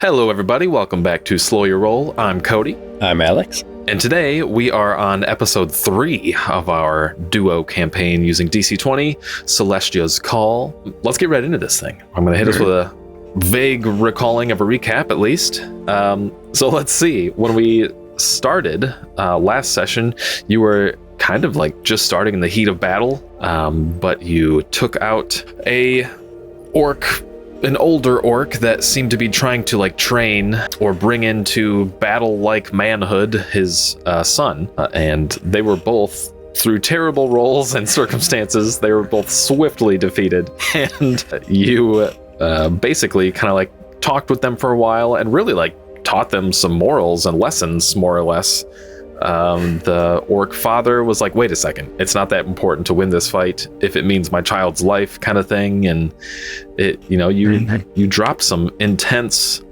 Hello everybody, welcome back to Slow Your Roll. I'm Cody. I'm Alex. And today we are on episode 3 of our duo campaign using DC20, Celestia's Call. Let's get right into this thing. I'm going to hit us with a vague recalling of a recap at least. So let's see. When we started last session, you were kind of like just starting in the heat of battle, but you took out an older orc that seemed to be trying to like train or bring into battle-like manhood his son, and they were both, through terrible rolls and circumstances, they were both swiftly defeated. And you basically kind of like talked with them for a while and really like taught them some morals and lessons, more or less. The orc father was like, wait a second, it's not that important to win this fight if it means my child's life, kind of thing. And you drop some intense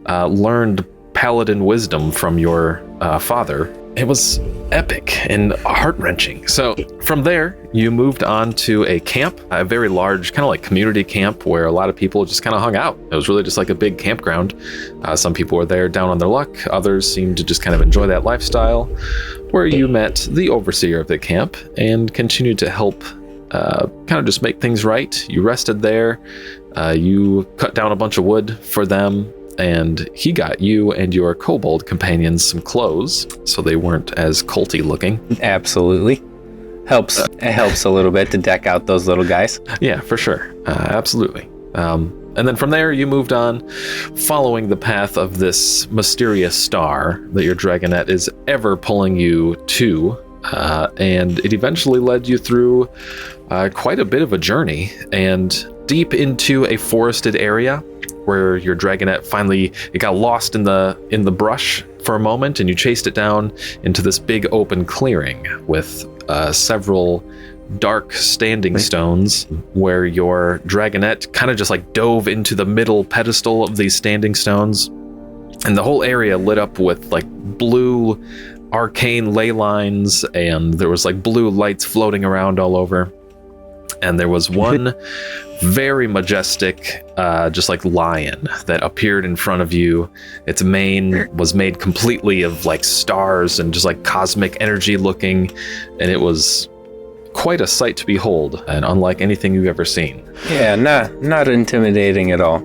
learned paladin wisdom from your father. It was epic and heart-wrenching. So from there, you moved on to a camp, a very large kind of like community camp where a lot of people just kind of hung out. It was really just like a big campground. Some people were there down on their luck. Others seemed to just kind of enjoy that lifestyle, where you met the overseer of the camp and continued to help kind of just make things right. You rested there. You cut down a bunch of wood for them, and he got you and your kobold companions some clothes so they weren't as culty looking. Absolutely. It helps a little bit to deck out those little guys. Yeah, for sure. Absolutely. And then from there, you moved on, following the path of this mysterious star that your dragonette is ever pulling you to. And it eventually led you through quite a bit of a journey and deep into a forested area, where your dragonette finally, it got lost in the brush for a moment, and you chased it down into this big open clearing with several dark standing stones, where your dragonette kind of just like dove into the middle pedestal of these standing stones, and the whole area lit up with like blue arcane ley lines, and there was like blue lights floating around all over. And there was one very majestic, just like lion that appeared in front of you. Its mane was made completely of like stars and just like cosmic energy looking. And it was quite a sight to behold, and unlike anything you've ever seen. Yeah, not intimidating at all.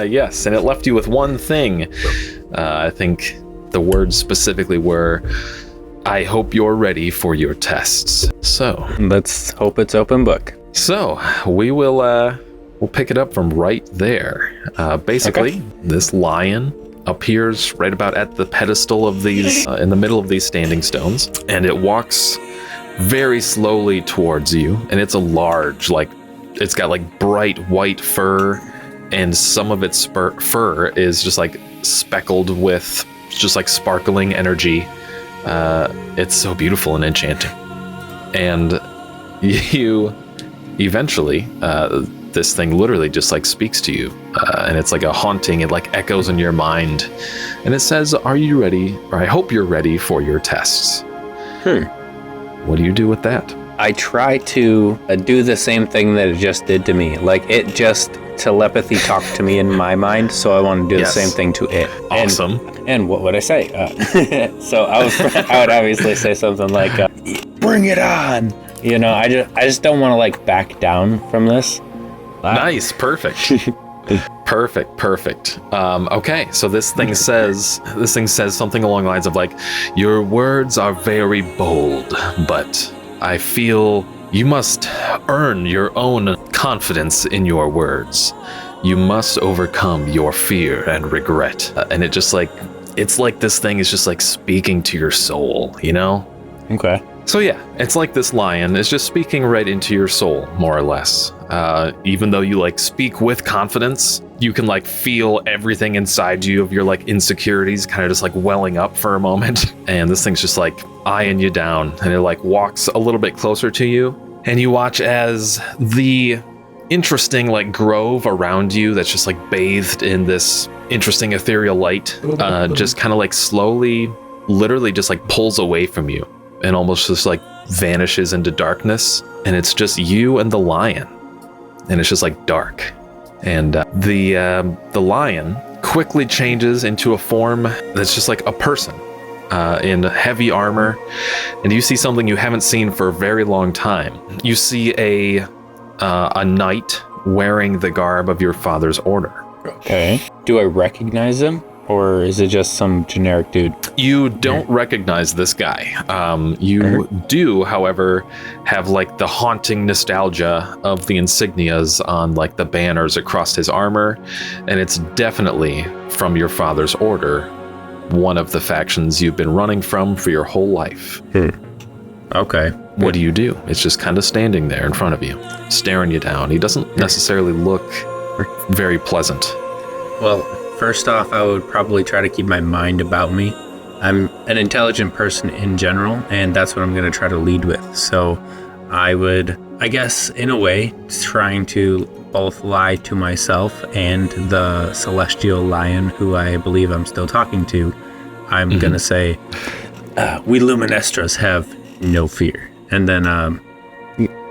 Yes, and it left you with one thing. I think the words specifically were, I hope you're ready for your tests. So let's hope it's open book. So we will we'll pick it up from right there. Basically, This lion appears right about at the pedestal of these, in the middle of these standing stones, and it walks very slowly towards you. And it's a large, like, it's got like bright white fur, and some of its fur is just like speckled with just like sparkling energy. It's so beautiful and enchanting. And you eventually, this thing literally just like speaks to you, and it's like a haunting, it like echoes in your mind, and it says, are you ready, or I hope you're ready for your tests. What do you do with that? I try to do the same thing that it just did to me. Like, it just telepathy talked to me in my mind, so I want to do the same thing to it. Awesome. And what would I say? So I would obviously say something like, bring it on. You know, I just don't want to like back down from this. Nice, perfect. Perfect. Okay, so this thing says something along the lines of like, your words are very bold, but I feel you must earn your own confidence in your words. You must overcome your fear and regret. And it just like, it's like this thing is just like speaking to your soul, you know? Okay. So yeah, it's like this lion is just speaking right into your soul, more or less. Even though you like speak with confidence, you can like feel everything inside you of your like insecurities kind of just like welling up for a moment. And this thing's just like eyeing you down, and it like walks a little bit closer to you, and you watch as the interesting like grove around you that's just like bathed in this interesting ethereal light, just kind of like slowly, literally just like pulls away from you and almost just like vanishes into darkness. And it's just you and the lion, and it's just like dark. And the lion quickly changes into a form that's just like a person in heavy armor, and you see something you haven't seen for a very long time. You see a knight wearing the garb of your father's order. Okay. Do I recognize him, or is it just some generic dude? You don't recognize this guy. You do, however, have like the haunting nostalgia of the insignias on like the banners across his armor, and it's definitely from your father's order, one of the factions you've been running from for your whole life. Okay. What do you do? It's just kind of standing there in front of you, staring you down. He doesn't necessarily look very pleasant. Well, first off, I would probably try to keep my mind about me. I'm an intelligent person in general, and that's what I'm going to try to lead with. So I would, I guess, in a way, trying to both lie to myself and the celestial lion who I believe I'm still talking to. I'm going to say, we Luminestras have no fear. And then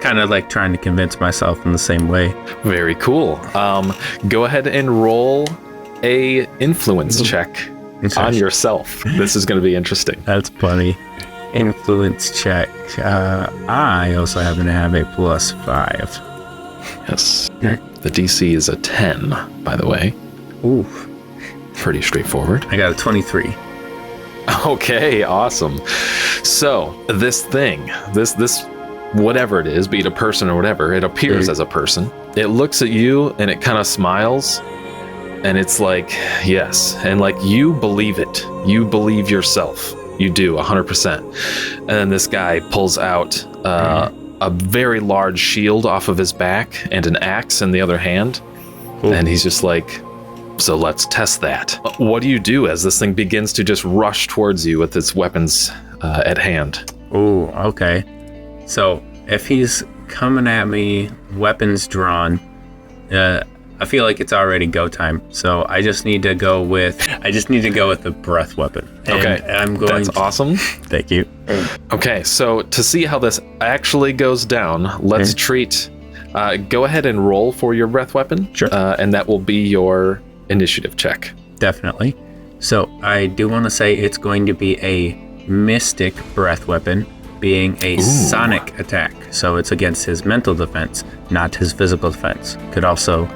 kind of like trying to convince myself in the same way. Very cool. Go ahead and roll a influence check on yourself. This is going to be interesting. That's funny. Influence check. I also happen to have a +5. Yes. The DC is a 10, by the way. Ooh. Pretty straightforward. I got a 23. Okay, awesome. So this thing, this whatever it is, be it a person or whatever, it appears as a person. It looks at you and it kind of smiles, and it's like, yes, and like you believe it. You believe yourself. You do 100%. And then this guy pulls out a very large shield off of his back and an axe in the other hand. Ooh. And he's just like, so let's test that. What do you do as this thing begins to just rush towards you with its weapons at hand? Oh, okay. So if he's coming at me, weapons drawn, I feel like it's already go time. So I just need to go with the breath weapon. And okay, I'm going. That's awesome. Thank you. Okay, so to see how this actually goes down, let's treat. Go ahead and roll for your breath weapon. Sure. And that will be your initiative check. Definitely. So I do want to say it's going to be a mystic breath weapon, being a sonic attack. So it's against his mental defense, not his physical defense. Could also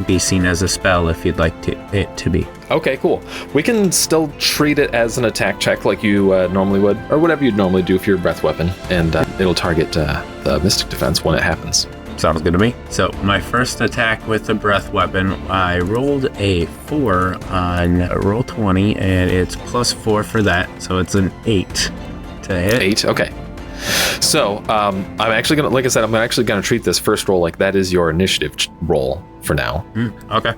be seen as a spell if you'd like it to be. Okay, cool. We can still treat it as an attack check like you normally would, or whatever you'd normally do for your breath weapon, and it'll target the mystic defense when it happens. Sounds good to me. So my first attack with the breath weapon, I rolled a 4 on roll 20, and it's +4 for that. So it's an 8 to hit. 8, okay. So I'm actually gonna, like I said, I'm actually gonna treat this first roll like that is your initiative roll for now. Okay.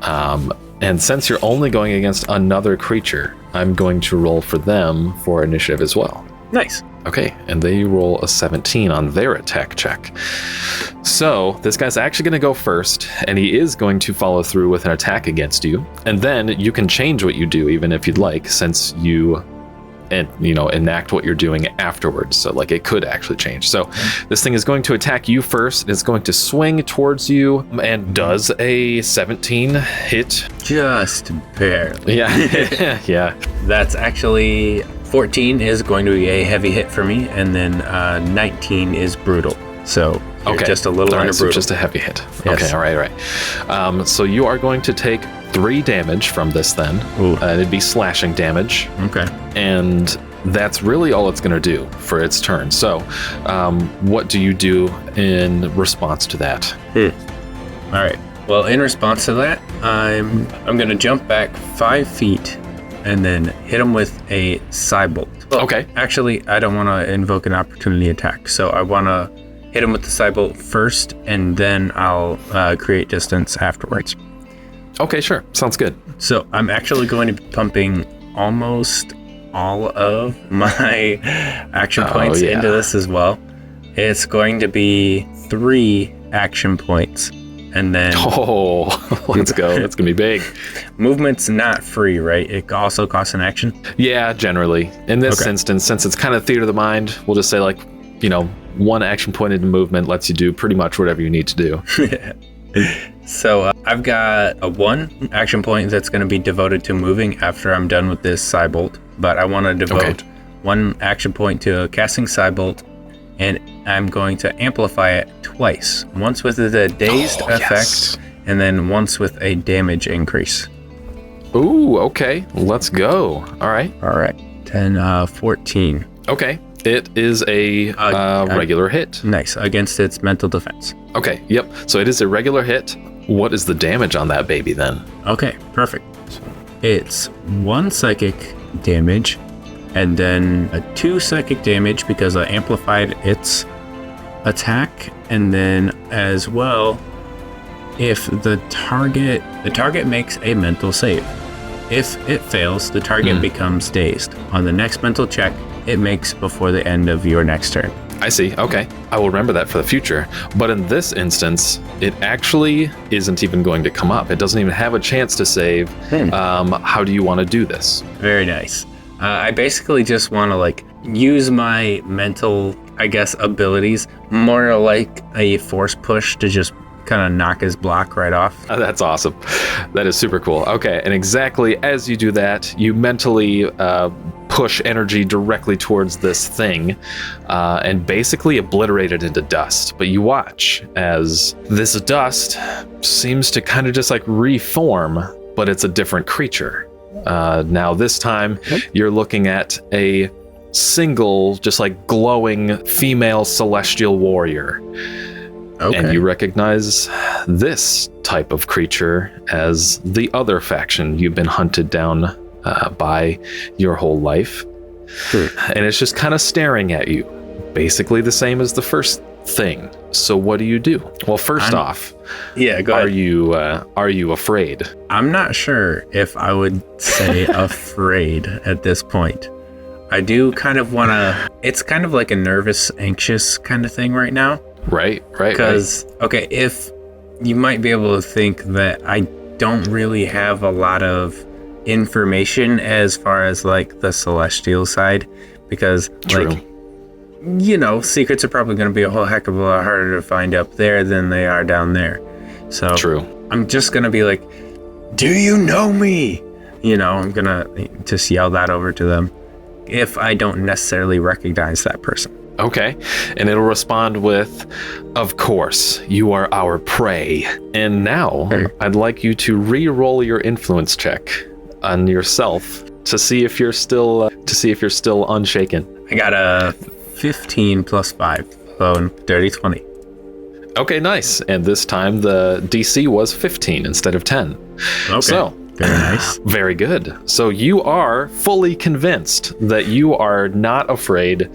And since you're only going against another creature, I'm going to roll for them for initiative as well. Nice. Okay, and they roll a 17 on their attack check. So this guy's actually going to go first, and he is going to follow through with an attack against you. And then you can change what you do, even if you'd like, since you enact what you're doing afterwards. So like it could actually change. So this thing is going to attack you first. It's going to swing towards you and does a 17 hit. Just barely. Yeah. Yeah. That's actually 14 is going to be a heavy hit for me, and then 19 is brutal. So just a little under brutal. So just a heavy hit. Yes. Okay, all right. So you are going to take 3 damage from this then. It'd be slashing damage. Okay. And that's really all it's going to do for its turn. So what do you do in response to that? All right. Well, in response to that, I'm going to jump back 5 feet and then hit him with a Cybolt. Well, okay. Actually, I don't want to invoke an opportunity attack, so I want to hit him with the Cybolt first, and then I'll create distance afterwards. Okay, sure. Sounds good. So I'm actually going to be pumping almost all of my action points into this as well. It's going to be 3 action points. And then... Oh, let's go. That's going to be big. Movement's not free, right? It also costs an action? Yeah, generally. In this instance, since it's kind of theater of the mind, we'll just say 1 action point into movement lets you do pretty much whatever you need to do. So I've got a 1 action point that's going to be devoted to moving after I'm done with this Psybolt. But I want to devote 1 action point to casting Psybolt, and I'm going to amplify it twice. Once with the dazed effect, and then once with a damage increase. Ooh, okay. Let's go. All right. 10, 14. Okay. It is a regular hit. Nice. Against its mental defense. Okay, yep. So it is a regular hit. What is the damage on that baby then? Okay, perfect. So it's 1 psychic damage, and then a 2 psychic damage because I amplified its attack, and then as well, if the target makes a mental save. If it fails, the target becomes dazed. On the next mental check it makes before the end of your next turn. I see. Okay. I will remember that for the future. But in this instance, it actually isn't even going to come up. It doesn't even have a chance to save. How do you want to do this? Very nice. I basically just want to like use my mental, I guess, abilities more like a force push to just kind of knock his block right off. That's awesome. That is super cool. Okay. And exactly as you do that, you mentally push energy directly towards this thing and basically obliterate it into dust. But you watch as this dust seems to kind of just like reform, but it's a different creature. Now this time you're looking at a single, just like glowing female celestial warrior. Okay. And you recognize this type of creature as the other faction you've been hunted down by your whole life. And it's just kind of staring at you. Basically the same as the first thing. So what do you do? Well, first off, go ahead. Are you afraid? I'm not sure if I would say afraid at this point. I do kind of want to, it's kind of like a nervous, anxious kind of thing right now. Right. Because, okay, if you might be able to think that I don't really have a lot of information as far as like the celestial side, because like, you know, secrets are probably going to be a whole heck of a lot harder to find up there than they are down there. So I'm just going to be like, do you know me? You know, I'm going to just yell that over to them if I don't necessarily recognize that person. Okay, and it'll respond with, of course, you are our prey. And now I'd like you to re-roll your influence check on yourself to see if you're still unshaken. I got a 15 plus 5, so dirty 20. Okay, nice. And this time the DC was 15 instead of 10. Okay. So, very nice. Very good. So you are fully convinced that you are not afraid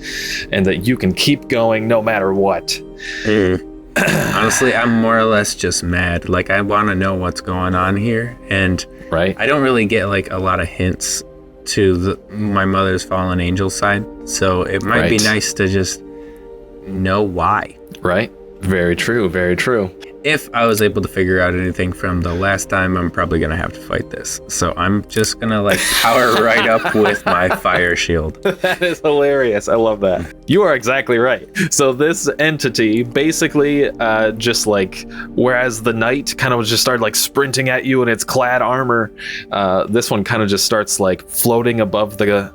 and that you can keep going no matter what. Honestly, I'm more or less just mad. Like, I want to know what's going on here. And I don't really get like a lot of hints to my mother's fallen angel side. So it might be nice to just know why. Right. Very true. Very true. If I was able to figure out anything from the last time, I'm probably going to have to fight this. So I'm just going to like power right up with my fire shield. That is hilarious. I love that. You are exactly right. So this entity basically just like, whereas the knight kind of just started like sprinting at you in its clad armor, this one kind of just starts like floating above the,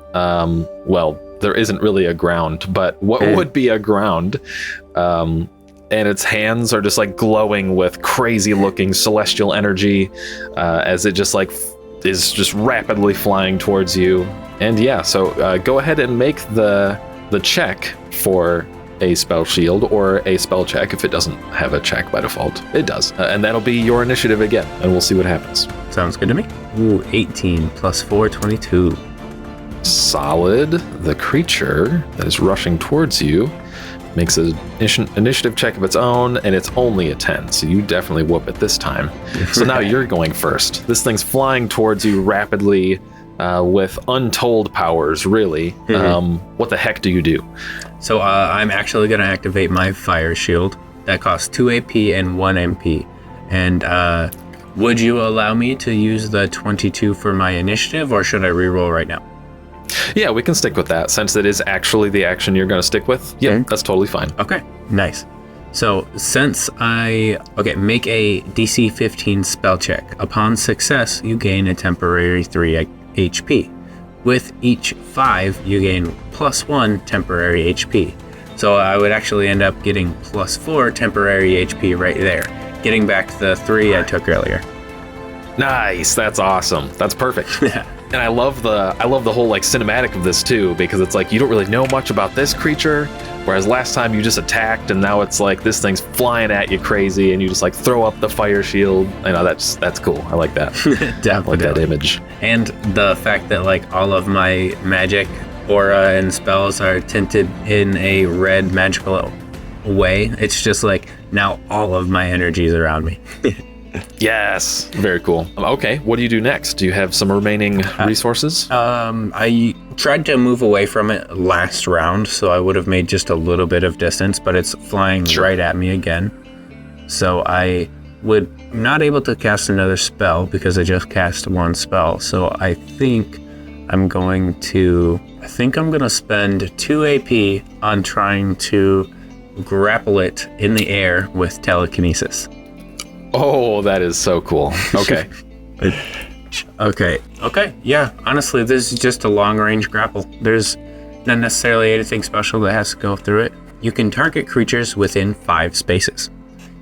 there isn't really a ground, but what would be a ground, and its hands are just like glowing with crazy looking celestial energy as it just like is just rapidly flying towards you. And so go ahead and make the check for a spell shield or a spell check if it doesn't have a check by default. It does. And that'll be your initiative again, and we'll see what happens. Sounds good to me. Ooh, 18 plus 4, 22. Solid. The creature that is rushing towards you makes an initiative check of its own, and it's only a 10, so you definitely whoop it this time. So now you're going first. This thing's flying towards you rapidly with untold powers, really. What the heck do you do? So I'm actually going to activate my fire shield. That costs 2 AP and 1 MP. And would you allow me to use the 22 for my initiative, or should I reroll right now? Yeah, we can stick with that, since it is actually the action you're going to stick with. Yeah, that's totally fine. Okay, nice. So since make a DC 15 spell check. Upon success, you gain a temporary 3 HP. With each 5, you gain +1 temporary HP. So I would actually end up getting +4 temporary HP right there, getting back the 3 I took earlier. Nice. That's awesome. That's perfect. Yeah. And I love the whole like cinematic of this too, because it's like you don't really know much about this creature, whereas last time you just attacked, and now it's like this thing's flying at you crazy, and you just like throw up the fire shield. I know that's cool. I like that. Definitely. I like that image. And the fact that like all of my magic, aura, and spells are tinted in a red magical way. It's just like now all of my energy is around me. Yes, very cool. Okay, what do you do next? Do you have some remaining resources? I tried to move away from it last round, so I would have made just a little bit of distance, but it's flying right at me again. So I'm not able to cast another spell because I just cast one spell. So I think I'm going to spend 2 AP on trying to grapple it in the air with telekinesis. Oh, that is so cool. Okay. Okay. Yeah, honestly, this is just a long-range grapple. There's not necessarily anything special that has to go through it. You can target creatures within 5 spaces.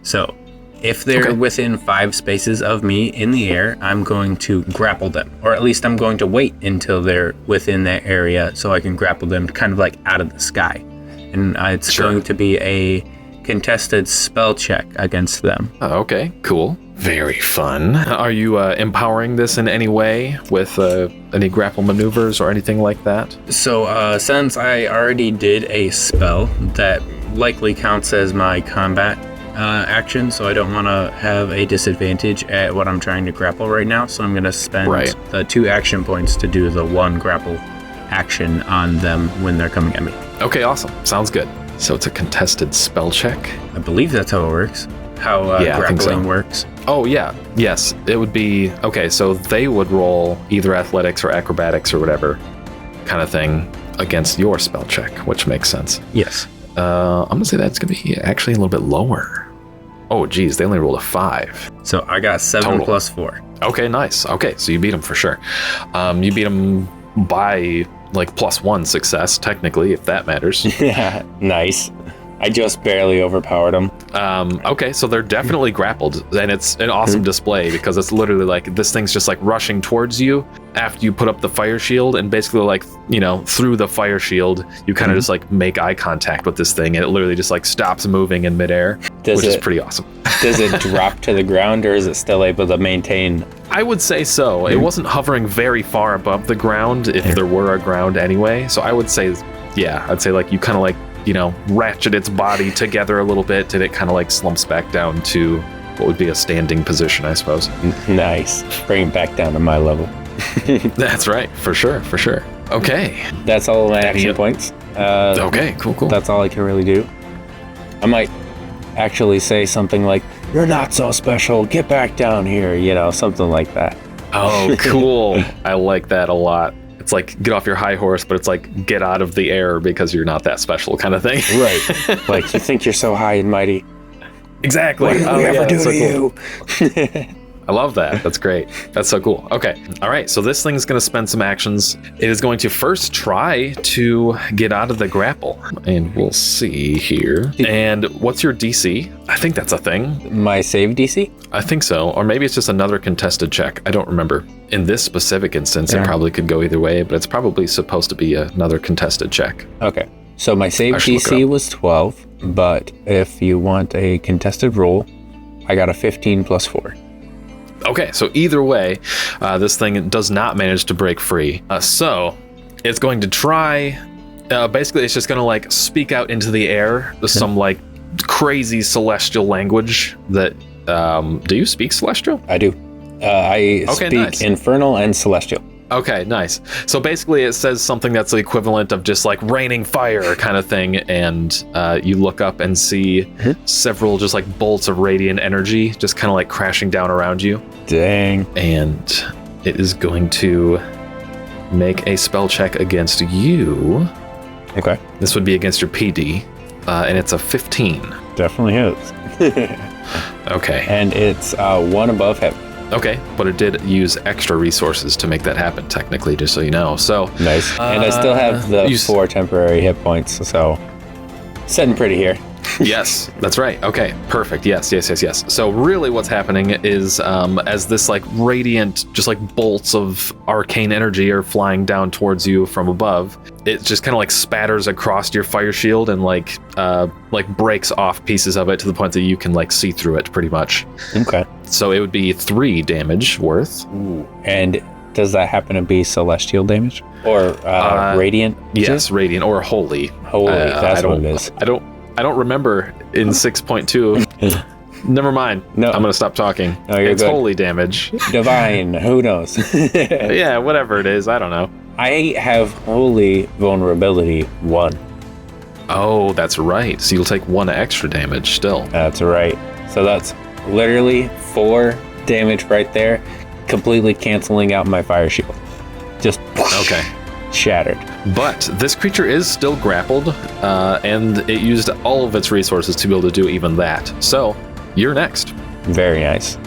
So if they're within 5 spaces of me in the air, I'm going to grapple them. Or at least I'm going to wait until they're within that area so I can grapple them kind of like out of the sky. And it's going to be a contested spell check against them. Okay, cool. Very fun. Are you empowering this in any way with any grapple maneuvers or anything like that? So since I already did a spell, that likely counts as my combat action, so I don't want to have a disadvantage at what I'm trying to grapple right now, so I'm going to spend the 2 action points to do the 1 grapple action on them when they're coming at me. Okay, awesome. Sounds good. So it's a contested spell check? I believe that's how it works. How grappling works. Oh, yeah. Yes. It would be... Okay, so they would roll either athletics or acrobatics or whatever kind of thing against your spell check, which makes sense. Yes. I'm going to say that's going to be actually a little bit lower. Oh, geez. They only rolled a 5. So I got 7 total. plus 4. Okay, nice. Okay, so you beat them for sure. You beat them by... like +1 success, technically, if that matters. Yeah, nice. I just barely overpowered them. Okay, so they're definitely grappled, and it's an awesome display because it's literally like this thing's just like rushing towards you after you put up the fire shield, and basically like, you know, through the fire shield, you kind of just like make eye contact with this thing, and it literally just like stops moving in midair, which is pretty awesome. Does it drop to the ground, or is it still able to maintain? I would say so. It wasn't hovering very far above the ground, if there were a ground anyway. So I would say, yeah, I'd say like you kind of like, you know, ratchet its body together a little bit, and it kind of like slumps back down to what would be a standing position, I suppose. Nice. Bring it back down to my level. That's right. For sure. Okay. That's all of my action points. Okay, cool. That's all I can really do. I might actually say something like, "You're not so special, get back down here," you know, something like that. Oh, cool. I like that a lot. It's like, get off your high horse, but it's like, get out of the air because you're not that special kind of thing. Right. Like, you think you're so high and mighty. Exactly. What did we ever do to you? I love that. That's great. That's so cool. Okay. All right. So this thing's going to spend some actions. It is going to first try to get out of the grapple. And we'll see here. And what's your DC? I think that's a thing. My save DC? I think so. Or maybe it's just another contested check. I don't remember. In this specific instance, it probably could go either way, but it's probably supposed to be another contested check. Okay. So my save DC was 12, but if you want a contested roll, I got a 15 plus 4. Okay, so either way, this thing does not manage to break free. So it's going to try, basically it's just going to like speak out into the air some like crazy celestial language that, do you speak celestial? I do. I speak infernal and celestial. Okay, nice. So basically it says something that's the equivalent of just like raining fire kind of thing, and you look up and see several just like bolts of radiant energy just kind of like crashing down around you. Dang. And it is going to make a spell check against you. Okay. This would be against your PD. and it's a 15. Definitely hits. Okay. And it's 1 above him. Okay, but it did use extra resources to make that happen, technically, just so you know. So Nice. And I still have the 4 temporary hit points, so sitting pretty here. Yes, that's right. Okay, perfect. Yes. So really what's happening is as this like radiant, just like bolts of arcane energy are flying down towards you from above, it just kind of like spatters across your fire shield and like breaks off pieces of it to the point that you can like see through it pretty much. Okay. So it would be 3 damage worth. Ooh. And does that happen to be celestial damage? Or radiant? Yes, radiant or holy. Holy, that's what it is. I don't remember in 6.2. Never mind. No. I'm going to stop talking. No, you're it's good. holy damage. Divine, who knows? Yeah, whatever it is. I don't know. I have holy vulnerability 1. Oh, that's right. So you'll take 1 extra damage still. That's right. So that's literally 4 damage right there, completely canceling out my fire shield. Just Okay. shattered. But this creature is still grappled, and it used all of its resources to be able to do even that. So you're next. Very nice.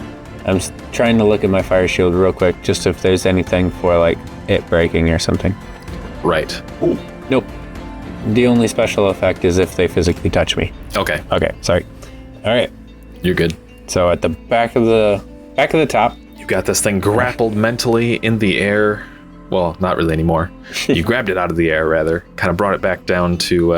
I'm trying to look at my fire shield real quick, just if there's anything for like it breaking or something. Right. Ooh, nope. The only special effect is if they physically touch me. Okay. Okay, sorry. All right. You're good. So at the back of the top. You got this thing grappled mentally in the air. Well, not really anymore. You grabbed it out of the air, rather. Kind of brought it back down to,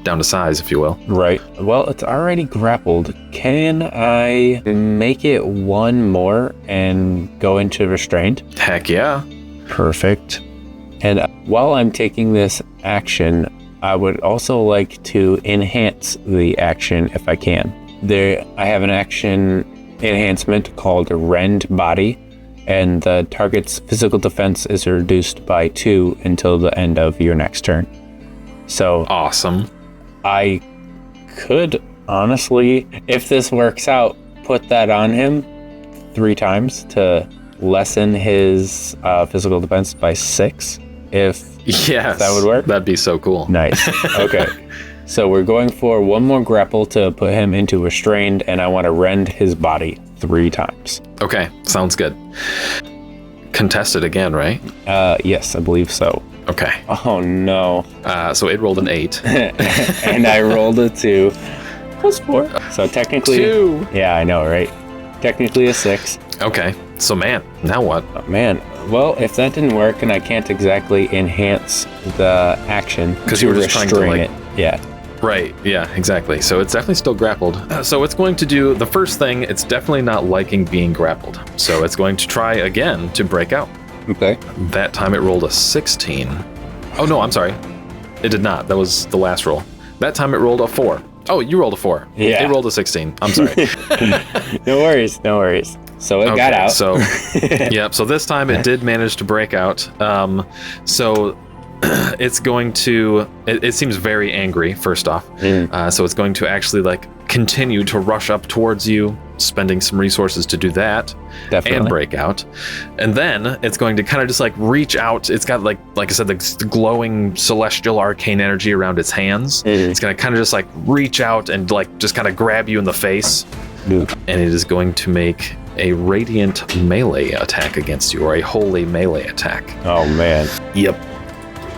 down to size, if you will. Right. Well, it's already grappled. Can I make it 1 more and go into restrained? Heck yeah. Perfect. And while I'm taking this action, I would also like to enhance the action if I can. I have an action enhancement called Rend Body, and the target's physical defense is reduced by 2 until the end of your next turn. So awesome. I could honestly, if this works out, put that on him 3 times to lessen his physical defense by 6. If that would work, that'd be so cool. Nice. Okay. So we're going for 1 more grapple to put him into restrained, and I want to rend his body 3 times. Okay, sounds good. Contested again, right? Yes, I believe so. Okay. Oh no. So it rolled an 8. And I rolled a 2. Plus 4. So technically 2. Yeah, I know, right? Technically a 6. Okay. So man, now what? Oh, man. Well, if that didn't work and I can't exactly enhance the action because you were just trying to like it. Yeah. Right, yeah, exactly. So it's definitely still grappled. So it's going to do the first thing, it's definitely not liking being grappled. So it's going to try again to break out. Okay. That time it rolled a 16. Oh no, I'm sorry. It did not. That was the last roll. That time it rolled a 4. Oh, you rolled a 4. Yeah. It rolled a 16. I'm sorry. No worries. So it got out. So, yep. So this time it did manage to break out. So it's going to, it seems very angry, first off. So it's going to actually like continue to rush up towards you, spending some resources to do that. Definitely. And break out. And then it's going to kind of just like reach out. It's got like I said, the glowing celestial arcane energy around its hands. It's going to kind of just like reach out and like just kind of grab you in the face. And it is going to make a radiant melee attack against you, or a holy melee attack. Oh man. Yep.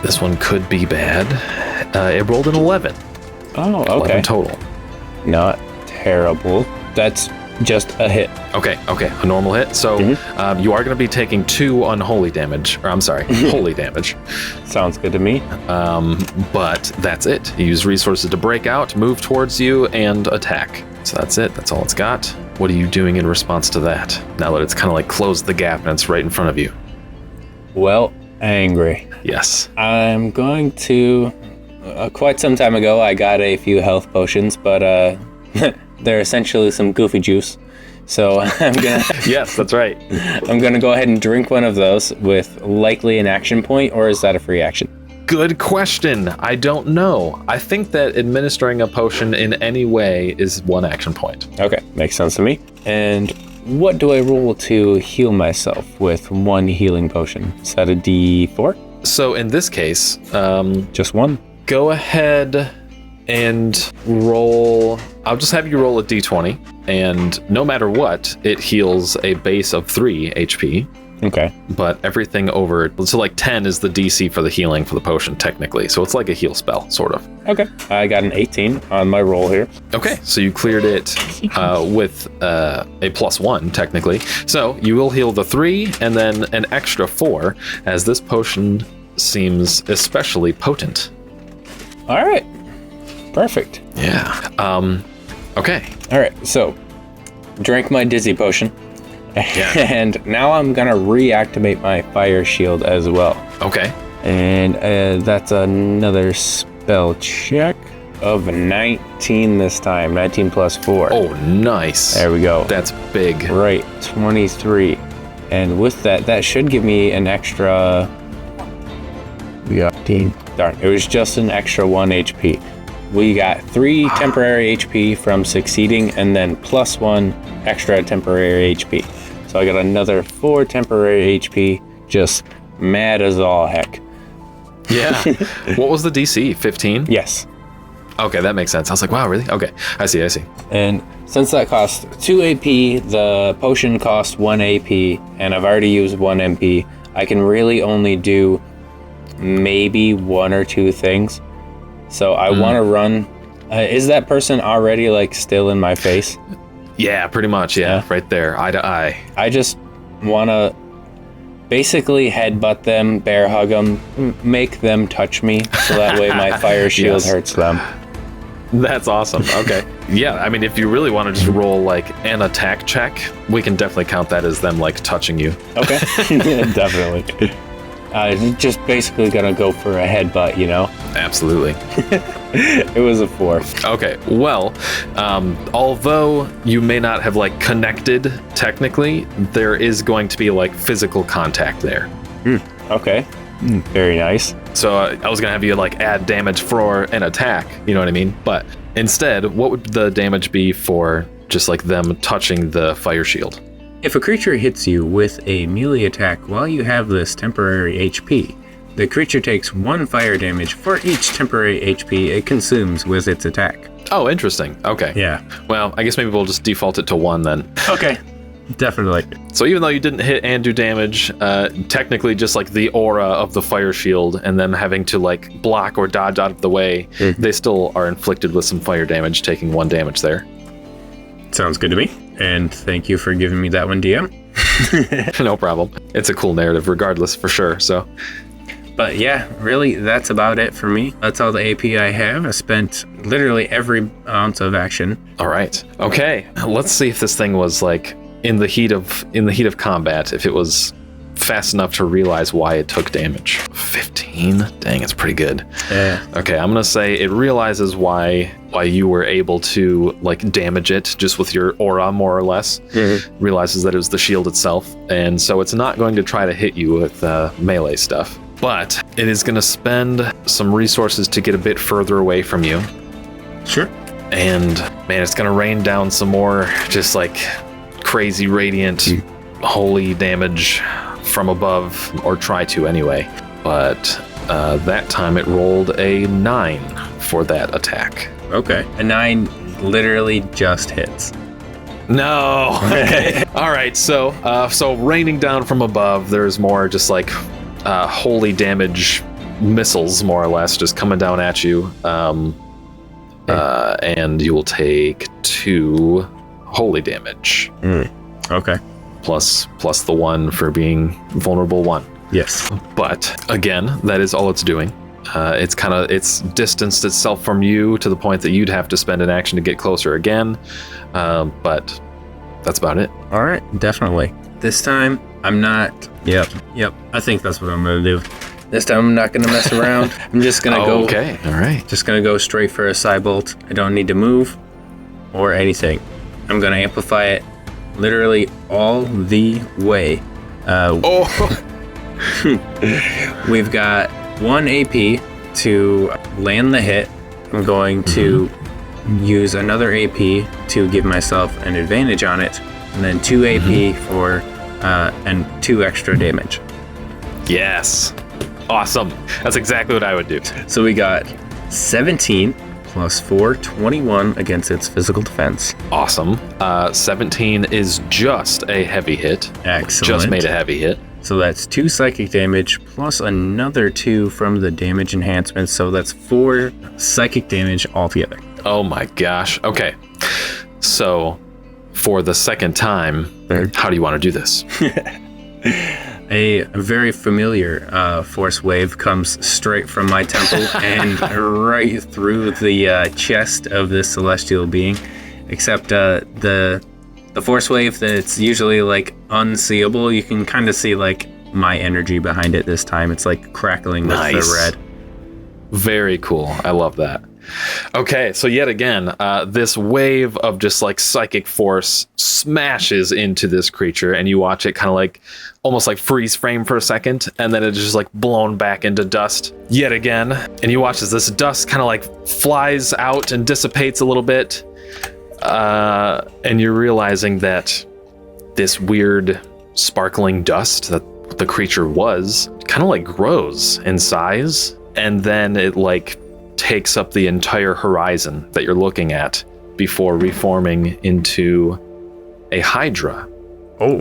This one could be bad. It rolled an 11. Oh, okay. 11 total. Not terrible. That's just a hit. Okay, a normal hit. So you are going to be taking 2 unholy damage, or I'm sorry, holy damage. Sounds good to me. But that's it. You use resources to break out, move towards you, and attack. So that's it. That's all it's got. What are you doing in response to that? Now that it's kind of like closed the gap and it's right in front of you. Well, angry. Yes. I'm going to... quite some time ago, I got a few health potions, but they're essentially some goofy juice. So I'm gonna... Yes, that's right. I'm gonna go ahead and drink one of those with likely an action point, or is that a free action? Good question. I don't know. I think that administering a potion in any way is 1 action point. Okay, makes sense to me. And what do I roll to heal myself with 1 healing potion? Is that a D4? So in this case, just 1. go ahead and roll. I'll just have you roll a d20, and no matter what, it heals a base of 3 HP. Okay. But everything over, so like 10 is the DC for the healing for the potion, technically. So it's like a heal spell, sort of. Okay. I got an 18 on my roll here. Okay, so you cleared it with a +1, technically. So you will heal the 3 and then an extra 4, as this potion seems especially potent. All right. Perfect. Yeah. Okay. All right. So, drank my dizzy potion. Yeah. And now I'm going to reactivate my fire shield as well. Okay. And that's another spell check of 19 this time. 19 plus 4. Oh, nice. There we go. That's big. Right. 23. And with that, that should give me an extra... Yeah. Darn. It was just an extra 1 HP. We got 3 temporary HP from succeeding, and then +1 extra temporary HP. So I got another 4 temporary HP, just mad as all heck. Yeah. What was the DC? 15? Yes. Okay, that makes sense. I was like, wow, really? Okay, I see. And since that cost 2 AP, the potion cost 1 AP, and I've already used 1 MP, I can really only do maybe 1 or 2 things. So I want to run. Is that person already like still in my face? Yeah, pretty much. Yeah, right there, eye to eye. I just want to basically headbutt them, bear hug them, make them touch me, so that way my fire shield Yes. hurts them. That's awesome. Okay. Yeah, I mean, if you really want to just roll like an attack check, we can definitely count that as them like touching you. Okay, definitely. Just basically gonna go for a headbutt, you know? Absolutely. It was a 4. Okay, well, although you may not have like connected technically, there is going to be like physical contact there. Okay, very nice. So I was gonna have you like add damage for an attack, you know what I mean? But instead, what would the damage be for just like them touching the fire shield? If a creature hits you with a melee attack while you have this temporary HP, the creature takes 1 fire damage for each temporary HP it consumes with its attack. Oh, interesting. Okay. Yeah. Well, I guess maybe we'll just default it to 1 then. Okay. Definitely. So even though you didn't hit and do damage, technically just like the aura of the fire shield and them having to like block or dodge out of the way, they still are inflicted with some fire damage, taking 1 damage there. Sounds good to me. And thank you for giving me that one, DM. No problem. It's a cool narrative regardless, for sure. So, but yeah, really, that's about it for me. That's all the AP I have. I spent literally every ounce of action. all right. Okay. Let's see if this thing was like in the heat of combat, if it was fast enough to realize why it took damage. 15? Dang, it's pretty good. Yeah. Okay, I'm gonna say it realizes why you were able to like damage it just with your aura, more or less. Realizes that it was the shield itself, and so it's not going to try to hit you with melee stuff. But it is gonna spend some resources to get a bit further away from you. Sure. And man, it's gonna rain down some more just like crazy radiant holy damage from above, or try to anyway. But that time it rolled a 9 for that attack. Okay. A 9 literally just hits. No. Okay. All right. So raining down from above, there's more just like holy damage missiles, more or less, just coming down at you. And you will take 2 holy damage. Okay. Plus the 1 for being vulnerable 1. Yes. But again, that is all it's doing. It's distanced itself from you to the point that you'd have to spend an action to get closer again. But that's about it. All right. Definitely. This time, I'm not. Yep. I think that's what I'm going to do. This time, I'm not going to mess around. I'm just going to go. Okay. All right. Just going to go straight for a Cybolt. I don't need to move or anything. I'm going to amplify it literally all the way. We've got 1 AP to land the hit. I'm going to use another AP to give myself an advantage on it, and then 2 AP for and 2 extra damage. Yes. Awesome. That's exactly what I would do. So we got 17 plus 4, 21 against its physical defense. Awesome. 17 is just a heavy hit. Excellent. Just made a heavy hit. So that's 2 psychic damage plus another 2 from the damage enhancement. So that's 4 psychic damage altogether. Oh my gosh. Okay. So for the second time, how do you want to do this? A very familiar force wave comes straight from my temple and right through the chest of this celestial being. Except the force wave that's usually like unseeable, you can kind of see like my energy behind it this time. It's like crackling with the red. Very cool. I love that. Okay, so yet again, this wave of just like psychic force smashes into this creature, and you watch it kind of like almost like freeze frame for a second, and then it's just like blown back into dust yet again. And you watch as this dust kind of like flies out and dissipates a little bit, and you're realizing that this weird sparkling dust that the creature was kind of like grows in size, and then it like takes up the entire horizon that you're looking at before reforming into a hydra. Oh.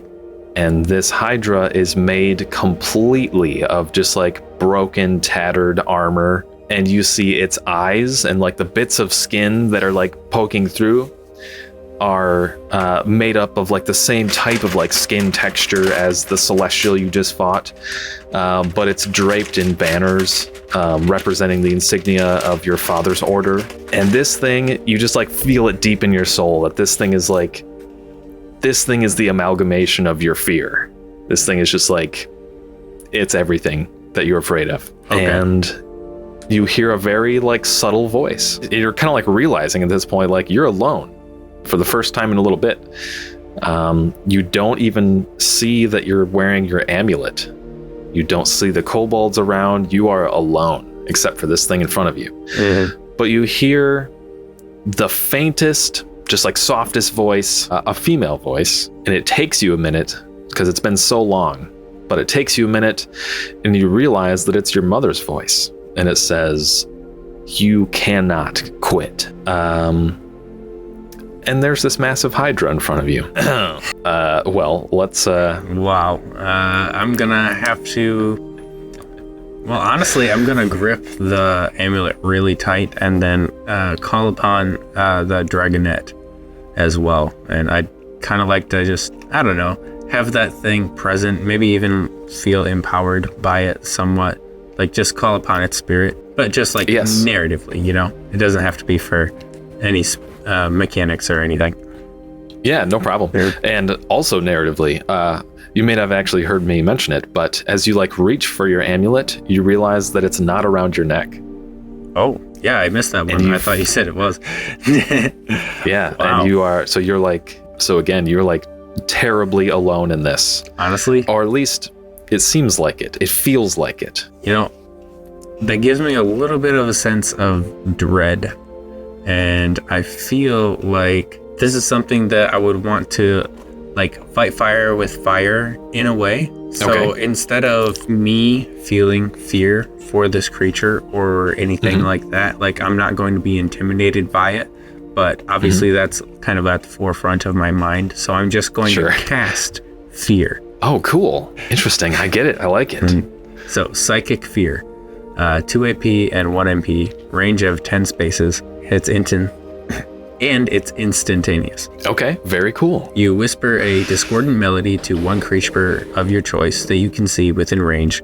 And this hydra is made completely of just like broken, tattered armor, and you see its eyes and like the bits of skin that are like poking through are made up of like the same type of like skin texture as the celestial you just fought, but it's draped in banners representing the insignia of your father's order. And this thing, you just like feel it deep in your soul that this thing is the amalgamation of your fear. This thing is just like, it's everything that you're afraid of. Okay. And you hear a very like subtle voice. You're kind of like realizing at this point, like you're alone for the first time in a little bit. You don't even see that you're wearing your amulet. You don't see the kobolds around. You are alone, except for this thing in front of you. Mm-hmm. But you hear the faintest, just like softest voice, a female voice, and it takes you a minute because it's been so long, but it takes you a minute and you realize that it's your mother's voice, and it says, "You cannot quit." And there's this massive hydra in front of you. Well, let's... Wow. I'm gonna have to... Well, honestly, I'm gonna grip the amulet really tight and then call upon the dragonette as well. And I'd kind of like to just, I don't know, have that thing present, maybe even feel empowered by it somewhat. Like, just call upon its spirit, but just like narratively, you know? It doesn't have to be for any mechanics or anything. Yeah, no problem. And also narratively, you may not have actually heard me mention it, but as you like reach for your amulet, you realize that it's not around your neck. Oh, yeah, I missed that one. I thought you said it was. Yeah, wow. And you're like terribly alone in this. Honestly? Or at least it seems like it. It feels like it. You know, that gives me a little bit of a sense of dread. And I feel like this is something that I would want to like fight fire with fire in a way. So instead of me feeling fear for this creature or anything like that, like I'm not going to be intimidated by it. But obviously that's kind of at the forefront of my mind. So I'm just going to cast fear. Oh, cool. Interesting. I get it. I like it. So psychic fear, 2 AP and 1 MP, range of 10 spaces. It's and it's instantaneous. Okay, very cool. You whisper a discordant melody to one creature of your choice that you can see within range,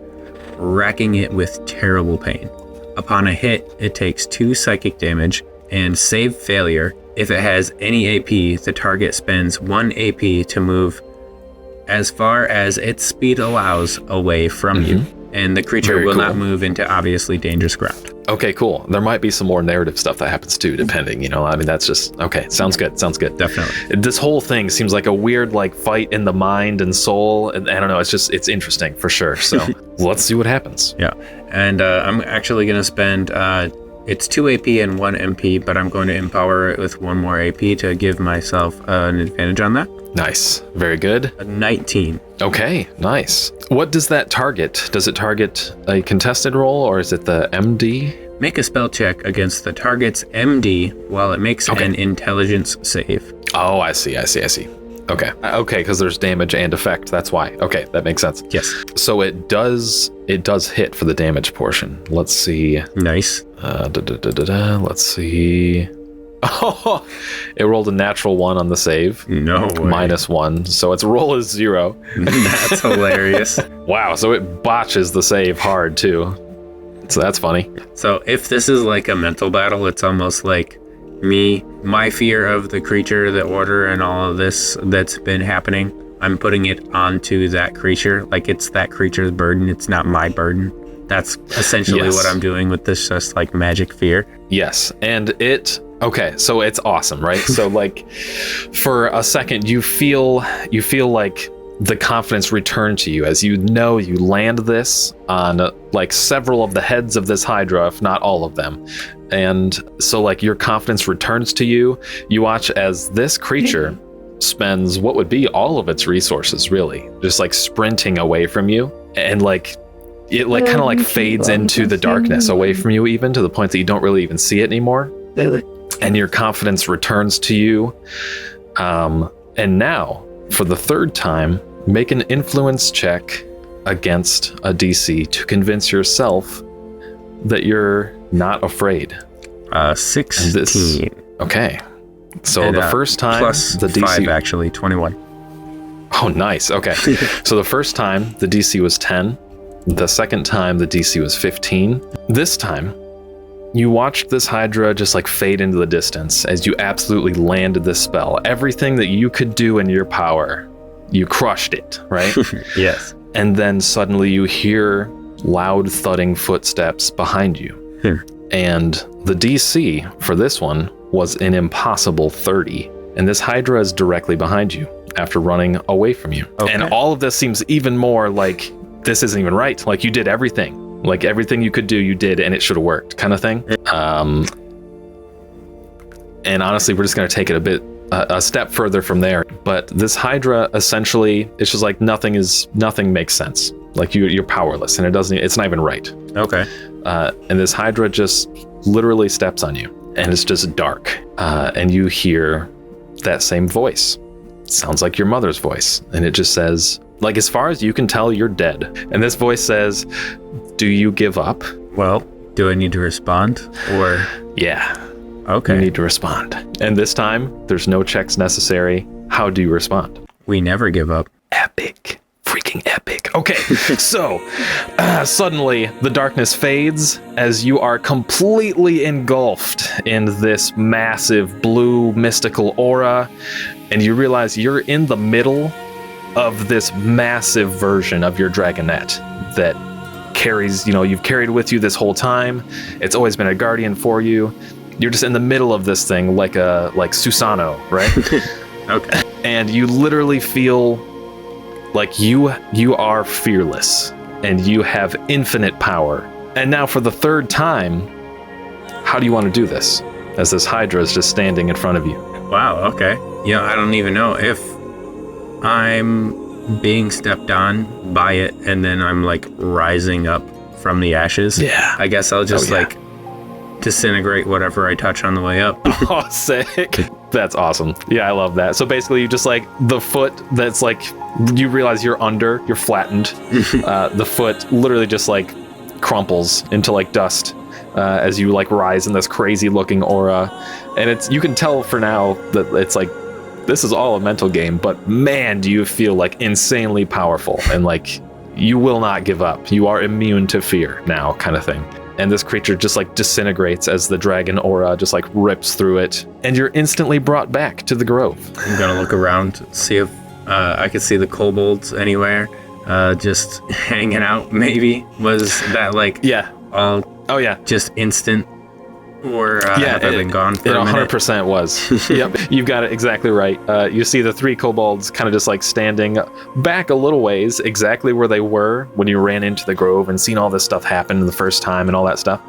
racking it with terrible pain. Upon a hit, it takes 2 psychic damage, and save failure. If it has any AP, the target spends 1 AP to move as far as its speed allows away from you, and the creature will not move into obviously dangerous ground. Okay, cool. There might be some more narrative stuff that happens too, depending, you know, I mean, that's just, okay, sounds good. Definitely. This whole thing seems like a weird, like, fight in the mind and soul, and I don't know, it's interesting, for sure, so let's see what happens. Yeah, and I'm actually going to spend, it's 2 AP and 1 MP, but I'm going to empower it with 1 more AP to give myself an advantage on that. Nice. Very good. A 19. Okay, nice. What does that target? Does it target a contested roll, or is it the MD? Make a spell check against the target's MD while it makes an intelligence save. Oh, I see. Okay, because there's damage and effect. That's why. Okay, that makes sense. Yes. So it does hit for the damage portion. Let's see. Nice. Let's see. Oh, it rolled a natural 1 on the save. No way. -1, so its roll is 0. That's hilarious. Wow, so it botches the save hard too. So that's funny. So if this is like a mental battle, it's almost like my fear of the creature, the order, and all of this that's been happening, I'm putting it onto that creature. Like it's that creature's burden. It's not my burden. That's essentially what I'm doing with this, just like magic fear. Yes, and okay, so it's awesome, right? So like for a second you feel like the confidence return to you as you land this on like several of the heads of this Hydra, if not all of them. And so like your confidence returns to you. You watch as this creature spends what would be all of its resources, really, just like sprinting away from you, and like it like kind of like fades into the darkness away from you, even to the point that you don't really even see it anymore. And your confidence returns to you. And now, for the third time, make an influence check against a DC to convince yourself that you're not afraid. 16. Okay. So and, the first time plus the DC 5 actually 21. Oh, nice. Okay. So the first time the DC was 10. The second time the DC was 15. This time you watched this Hydra just like fade into the distance as you absolutely landed this spell. Everything that you could do in your power, you crushed it, right? Yes. And then suddenly you hear loud thudding footsteps behind you. And the DC for this one was an impossible 30. And this Hydra is directly behind you after running away from you. Okay. And all of this seems even more like this isn't even right. Like you did everything. Like everything you could do, you did, and it should have worked, kind of thing. And honestly, we're just going to take it a step further from there. But this Hydra, essentially, it's just like nothing makes sense. Like you're powerless, and it's not even right. Okay. And this Hydra just literally steps on you, and it's just dark. And you hear that same voice. It sounds like your mother's voice, and it just says, like, as far as you can tell, you're dead. And this voice says, do you give up? Well, do I need to respond or? Yeah. Okay. You need to respond. And this time, there's no checks necessary. How do you respond? We never give up. Epic. Freaking epic. Okay. So, suddenly the darkness fades as you are completely engulfed in this massive blue mystical aura. And you realize you're in the middle of this massive version of your dragonette that carries, you've carried with you this whole time. It's always been a guardian for you. You're just in the middle of this thing like Susano, right? Okay. And you literally feel like you are fearless and you have infinite power. And now for the third time, how do you want to do this? As this Hydra is just standing in front of you. Wow, okay. I don't even know if I'm being stepped on by it and then I'm like rising up from the ashes. Yeah. I guess I'll just like disintegrate whatever I touch on the way up. Oh, sick. That's awesome. Yeah, I love that. So basically you just like the foot that's like, you realize you're flattened. The foot literally just like crumples into like dust as you like rise in this crazy looking aura. And you can tell for now that it's like, this is all a mental game, but man, do you feel like insanely powerful and like you will not give up. You are immune to fear now, kind of thing. And this creature just like disintegrates as the dragon aura just like rips through it, and you're instantly brought back to the grove. I'm gonna look around, see if I could see the kobolds anywhere, just hanging out. Maybe was that like just instant? Or have I been gone for a minute? 100% was. Yep, you've got it exactly right. You see the 3 kobolds kind of just like standing back a little ways, exactly where they were when you ran into the grove and seen all this stuff happen the first time and all that stuff.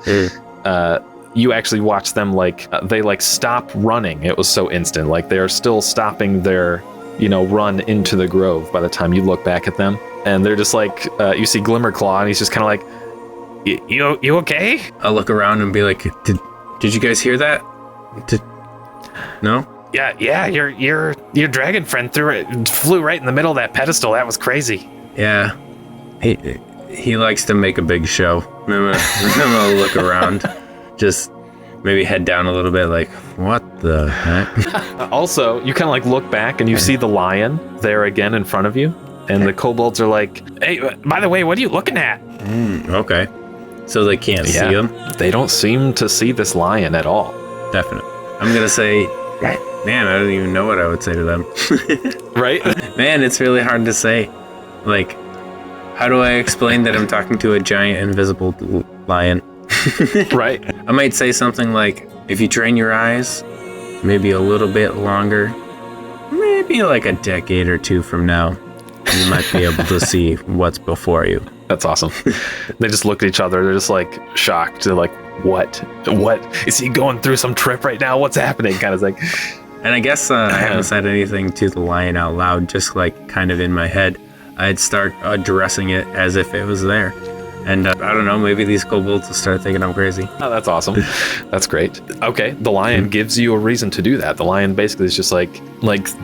You actually watch them they like stop running. It was so instant. Like they are still stopping their run into the grove by the time you look back at them. And they're just like, you see Glimmerclaw, and he's just kind of like, You okay? I'll look around and be like, did you guys hear that? No? Yeah, your dragon friend flew right in the middle of that pedestal. That was crazy. Yeah. He likes to make a big show. I'm gonna look around. Just maybe head down a little bit like, what the heck? Also, you kind of like look back and you see the lion there again in front of you. And the kobolds are like, hey, by the way, what are you looking at? Okay. So they can't see him? They don't seem to see this lion at all. Definitely. I'm gonna say, man, I don't even know what I would say to them. Right? Man, it's really hard to say. Like, how do I explain that I'm talking to a giant invisible lion? Right. I might say something like, if you train your eyes, maybe a little bit longer, maybe like a decade or two from now, you might be able to see what's before you. That's awesome. They just look at each other. They're just like shocked. They're like, what? Is he going through some trip right now? What's happening? Kind of thing. And I guess I haven't said anything to the lion out loud, just like kind of in my head. I'd start addressing it as if it was there. And I don't know, maybe these kobolds will start thinking I'm crazy. Oh, that's awesome. That's great. Okay, the lion gives you a reason to do that. The lion basically is just like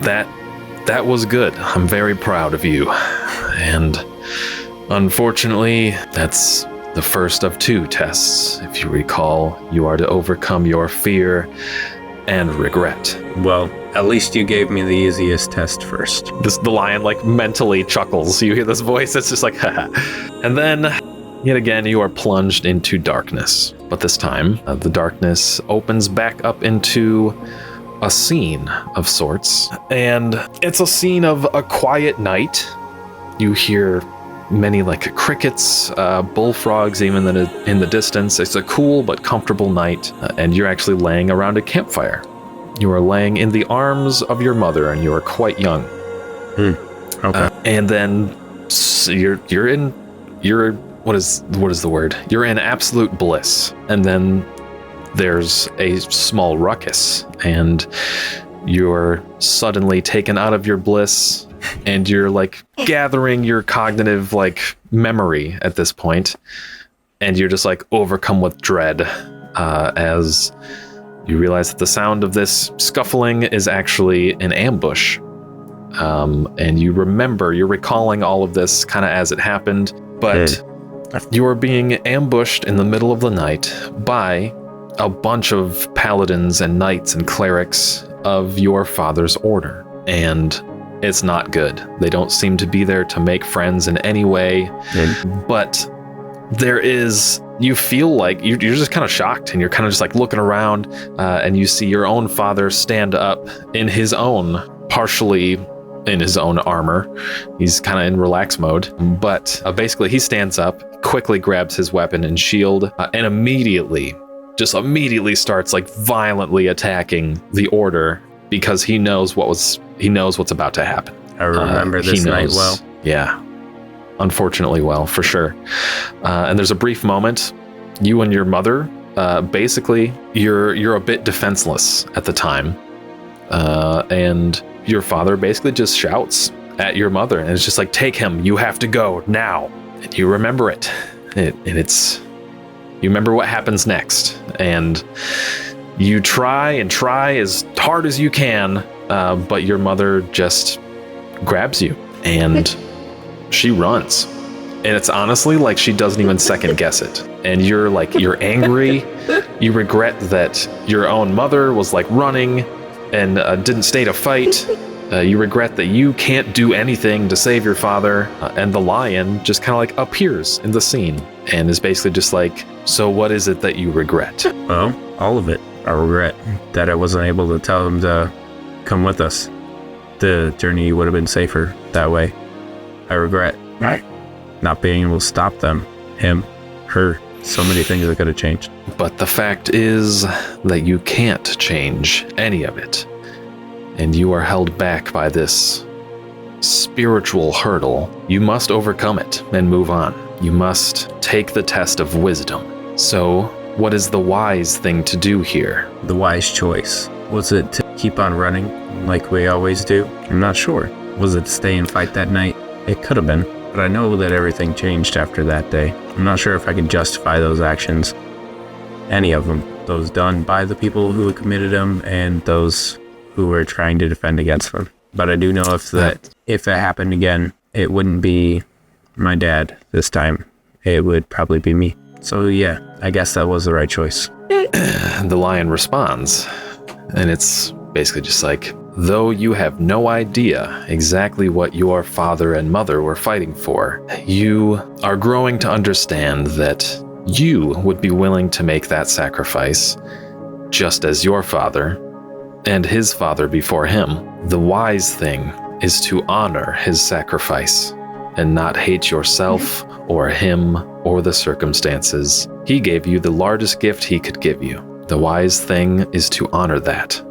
that was good. I'm very proud of you. And unfortunately, that's the first of 2 tests. If you recall, you are to overcome your fear and regret. Well, at least you gave me the easiest test first. The lion like mentally chuckles. You hear this voice that's just like, haha. And then, yet again, you are plunged into darkness. But this time, the darkness opens back up into a scene of sorts. And it's a scene of a quiet night. You hear many like crickets, bullfrogs even in the distance. It's a cool but comfortable night, and you're actually laying around a campfire. You are laying in the arms of your mother, and you are quite young. Okay. And then you're in what is the word? You're in absolute bliss, and then there's a small ruckus, and you're suddenly taken out of your bliss. And you're like gathering your cognitive like memory at this point, and you're just like overcome with dread as you realize that the sound of this scuffling is actually an ambush. And you're recalling all of this kind of as it happened, but you are being ambushed in the middle of the night by a bunch of paladins and knights and clerics of your father's order. And it's not good. They don't seem to be there to make friends in any way, but you feel like you're just kind of shocked, and you're kind of just like looking around, and you see your own father stand up partially in his own armor. He's kind of in relax mode, but basically he stands up, quickly grabs his weapon and shield, and immediately starts like violently attacking the order, because he knows what's about to happen. I remember this night well. Yeah, unfortunately well, for sure. And there's a brief moment. You and your mother, basically, you're a bit defenseless at the time, and your father basically just shouts at your mother, and it's just like, "Take him! You have to go now!" And you remember it, you remember what happens next, and you try as hard as you can, but your mother just grabs you and she runs. And it's honestly like she doesn't even second guess it. And you're angry. You regret that your own mother was like running and didn't stay to fight. You regret that you can't do anything to save your father. And the lion just kind of like appears in the scene and is basically just like, so what is it that you regret? Well, all of it. I regret that I wasn't able to tell him to come with us. The journey would have been safer that way. I regret not being able to stop them, him, her. So many things that could have changed. But the fact is that you can't change any of it. And you are held back by this spiritual hurdle. You must overcome it and move on. You must take the test of wisdom. So, what is the wise thing to do here? The wise choice. Was it to keep on running like we always do? I'm not sure. Was it to stay and fight that night? It could have been. but I know that everything changed after that day. I'm not sure if I can justify those actions, any of them, those done by the people who had committed them and those who were trying to defend against them. But I do know if it happened again, it wouldn't be my dad this time. It would probably be me. So yeah, I guess that was the right choice. The lion responds, and it's basically just like, though you have no idea exactly what your father and mother were fighting for, you are growing to understand that you would be willing to make that sacrifice, just as your father and his father before him. The wise thing is to honor his sacrifice and not hate yourself or him or the circumstances. He gave you the largest gift he could give you. The wise thing is to honor that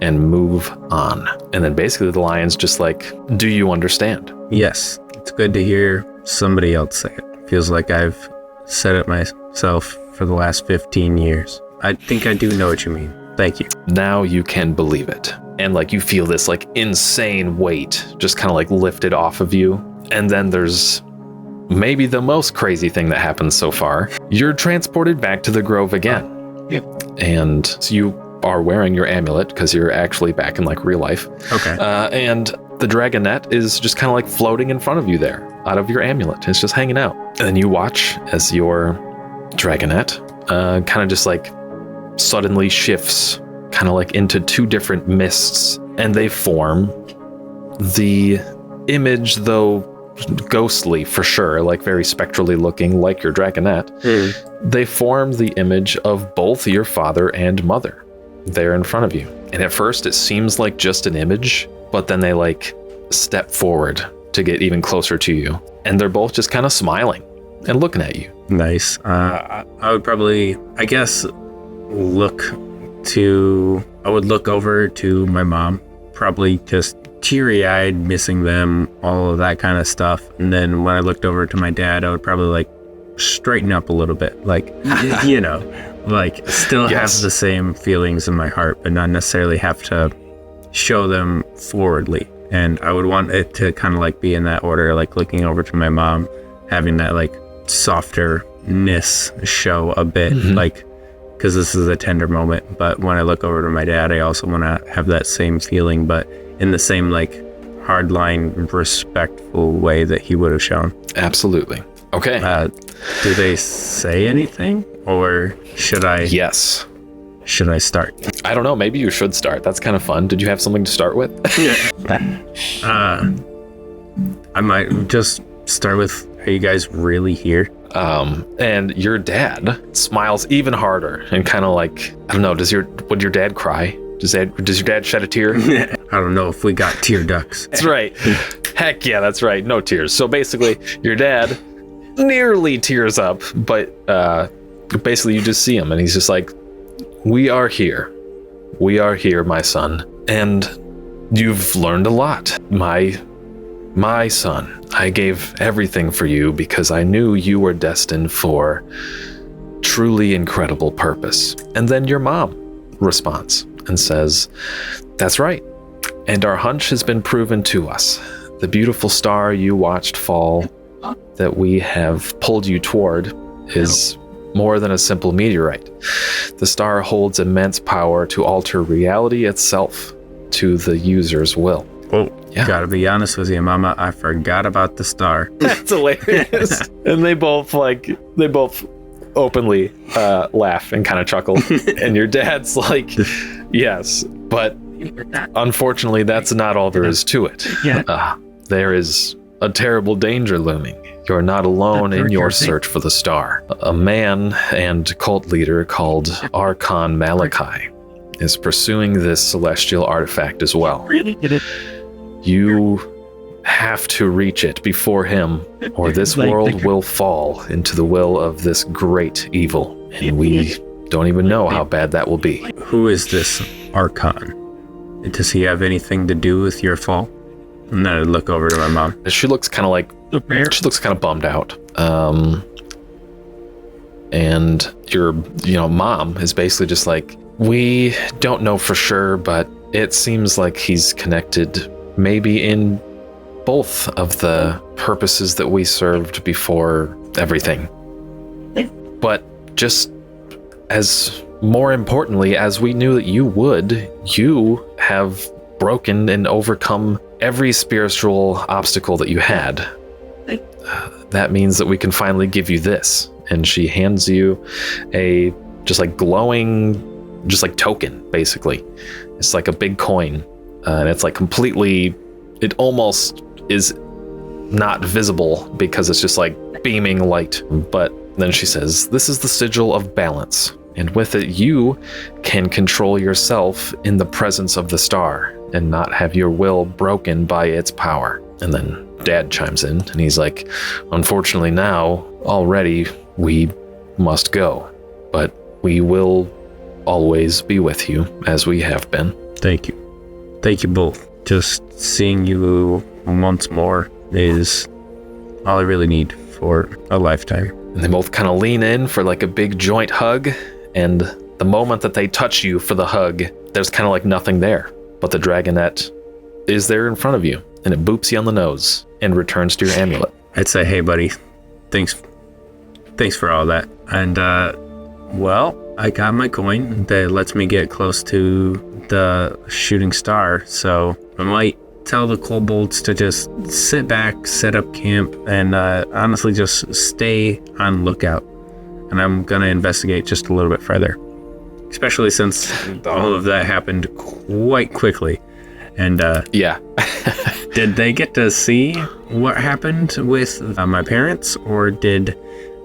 and move on. And then basically the lion's just like, do you understand? Yes, it's good to hear somebody else say it. Feels like I've said it myself for the last 15 years. I think I do know what you mean. Thank you. Now you can believe it. And like you feel this like insane weight just kind of like lifted off of you. And then there's maybe the most crazy thing that happens so far. You're transported back to the grove again. Yep. And so you are wearing your amulet because you're actually back in like real life. Okay. And the dragonette is just kind of like floating in front of you there out of your amulet. It's just hanging out. And then you watch as your dragonette kind of just like suddenly shifts kind of like into two different mists, and they form the image, though ghostly for sure, like very spectrally looking like your dragonette. They form the image of both your father and mother there in front of you. And at first it seems like just an image, but then they like step forward to get even closer to you, and they're both just kind of smiling and looking at you. Nice. I would probably, I guess, I would look over to my mom, probably just teary-eyed, missing them, all of that kind of stuff. And then when I looked over to my dad, I would probably like straighten up a little bit, like, you know, like still have the same feelings in my heart, but not necessarily have to show them forwardly. And I would want it to kind of like be in that order, like looking over to my mom, having that like softerness show a bit, like, because this is a tender moment. But when I look over to my dad, I also want to have that same feeling, but in the same like hardline, respectful way that he would have shown. Absolutely. Okay. Do they say anything, or should I? Yes. Should I start? I don't know. Maybe you should start. That's kind of fun. Did you have something to start with? I might just start with, are you guys really here? And your dad smiles even harder and kind of like, I don't know, would your dad cry? Does your dad shed a tear? I don't know if we got tear ducts. That's right. Heck yeah, that's right. No tears. So basically, your dad nearly tears up, but basically you just see him and he's just like, we are here. We are here, my son. And you've learned a lot. My son, I gave everything for you because I knew you were destined for truly incredible purpose. And then your mom responds and says, that's right. And our hunch has been proven to us. The beautiful star you watched fall that we have pulled you toward is more than a simple meteorite. The star holds immense power to alter reality itself to the user's will. Oh, yeah. Gotta be honest with you, Mama, I forgot about the star. That's hilarious. And they both openly laugh and kind of chuckle. And your dad's like, yes, but unfortunately, that's not all there is to it. There is a terrible danger looming. You're not alone in your search for the star. A man and cult leader called Archon Malachi is pursuing this celestial artifact as well. Really did it. You have to reach it before him, or this world will fall into the will of this great evil, and we don't even know how bad that will be. Who is this Archon? Does he have anything to do with your fall? And then I look over to my mom. She looks kind of bummed out. And your, mom is basically just like, we don't know for sure, but it seems like he's connected maybe in both of the purposes that we served before everything. But just as more importantly, as we knew that you would, you have broken and overcome every spiritual obstacle that you had. That means that we can finally give you this. And she hands you a just like glowing, just like token, basically. It's like a big coin. And it's like completely, it almost is not visible because it's just like beaming light. But then she says, this is the sigil of balance. And with it, you can control yourself in the presence of the star and not have your will broken by its power. And then Dad chimes in and he's like, unfortunately now, already, we must go. But we will always be with you as we have been. Thank you. Thank you both. Just seeing you once more is all I really need for a lifetime. And they both kind of lean in for like a big joint hug. And the moment that they touch you for the hug, there's kind of like nothing there. But the dragonette is there in front of you. And it boops you on the nose and returns to your amulet. I'd say, hey, buddy, thanks for all that. And, well, I got my coin that lets me get close to the shooting star. So I might tell the kobolds to just sit back, set up camp, and honestly just stay on lookout. And I'm going to investigate just a little bit further, especially since all of that happened quite quickly. And yeah. Did they get to see what happened with my parents, or did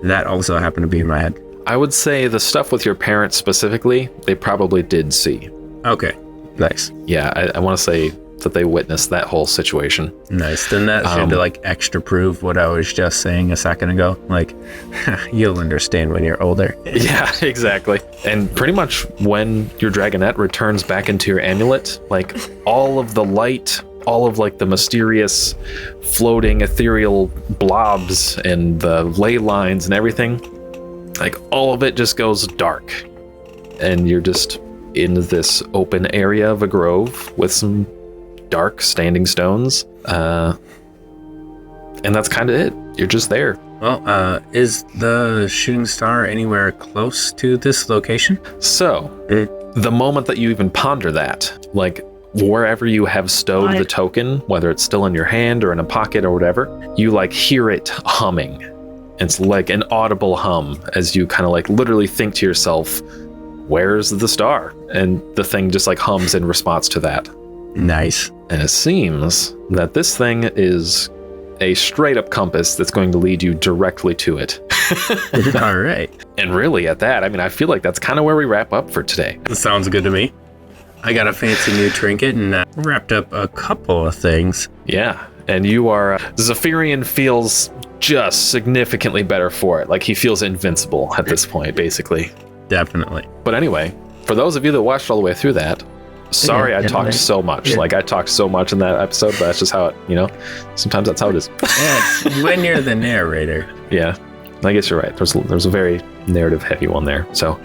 that also happen to be in my head? I would say the stuff with your parents specifically, they probably did see. Okay, nice. Yeah, I want to say that they witnessed that whole situation. Nice. Then that should like extra prove what I was just saying a second ago. Like, you'll understand when you're older. Yeah, exactly. And pretty much when your dragonette returns back into your amulet, like all of the light, all of like the mysterious floating ethereal blobs and the ley lines and everything, like all of it just goes dark. And you're just in this open area of a grove with some dark standing stones. And that's kind of it. You're just there. Well, is the shooting star anywhere close to this location? So, the moment that you even ponder that, like wherever you have stowed the token, whether it's still in your hand or in a pocket or whatever, you like hear it humming. It's like an audible hum as you kind of like literally think to yourself, where's the star? And the thing just like hums in response to that. Nice. And it seems that this thing is a straight up compass that's going to lead you directly to it. All right. And really at that, I mean, I feel like that's kind of where we wrap up for today. Sounds good to me. I got a fancy new trinket and wrapped up a couple of things. Yeah. And you are, Zephyrian feels just significantly better for it. Like he feels invincible at this point, basically. Definitely. But anyway, for those of you that watched all the way through that, sorry I talked so much. Like I talked so much in that episode, but that's just how it, sometimes that's how it is. Yeah, when you're the narrator. Yeah, I guess you're right. There's a very narrative heavy one there. So,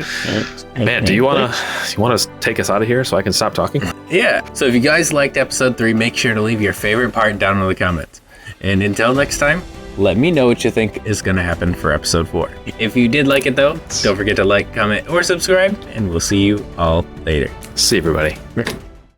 man, do you want to take us out of here so I can stop talking? Yeah. So if you guys liked episode 3, make sure to leave your favorite part down in the comments. And until next time, let me know what you think is going to happen for episode 4. If you did like it though, don't forget to like, comment, or subscribe, and we'll see you all later. See everybody.